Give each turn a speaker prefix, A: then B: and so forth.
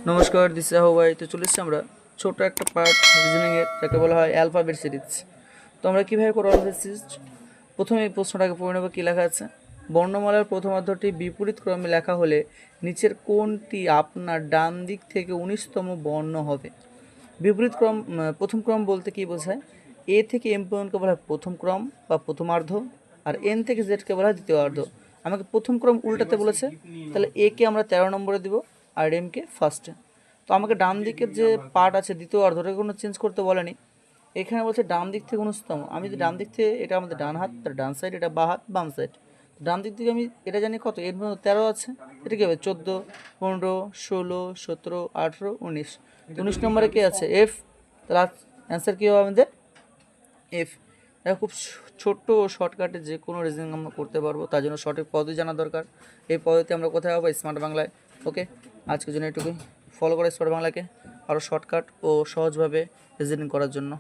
A: নমস্কার, this is ভাই। তো চলে এসেছি আমরা ছোট একটা পার্ট রিজনিংয়ের, যাকে বলা হয় অ্যালফাবেট সিরিজ। তো আমরা কীভাবে করবো অ্যালফাবেট সিরিজ? প্রথমে এই প্রশ্নটাকে পড়ে নেব। কী লেখা আছে? বর্ণমালার প্রথমার্ধটি বিপরীত ক্রমে লেখা হলে নিচের কোনটি আপনার ডান দিক থেকে 19তম বর্ণ হবে? বিপরীত ক্রম, প্রথম ক্রম বলতে কী বোঝায়? এ থেকে এম পর্যন্তকে বলা হয় প্রথম ক্রম বা প্রথমার্ধ, আর এন থেকে জেডকে বলা হয় দ্বিতীয়ার্ধ। আমাকে প্রথম ক্রম উল্টাতে বলেছে, তাহলে এ কে আমরা 13 নম্বরে দিব আর এমকে ফার্স্টে। তো আমাকে ডান দিকের যে পার্ট আছে দ্বিতীয় অর্ধটা কোনো চেঞ্জ করতে বলেনি। এখানে বলছে ডান দিক থেকে 19তম। আমি যদি ডান দিক থেকে, এটা আমাদের ডান হাত, তার ডান সাইড, এটা বা হাত, বাম সাইড। ডান দিক থেকে আমি এটা জানি কত, এর মধ্যে 13 আছে। এটা কী হবে? 14, 15, 16, 17, 18, 19। 19 নম্বরে কে আছে? এফ। তাহলে অ্যান্সার কী হবে আমাদের? এফ। এটা খুব ছোট্ট ও শর্টকাটে যে কোনো রিজনিং আমরা করতে পারবো, তার জন্য সঠিক পদ্ধতি জানা দরকার। এই পদ্ধতি আমরা কোথায় পাবো? স্মার্ট বাংলায়। ওকে, আজকের জন্য এটুকুই। ফলো করে স্মার্ট বাংলাকে আরও শর্টকাট ও সহজভাবে রিজনিং করার জন্য।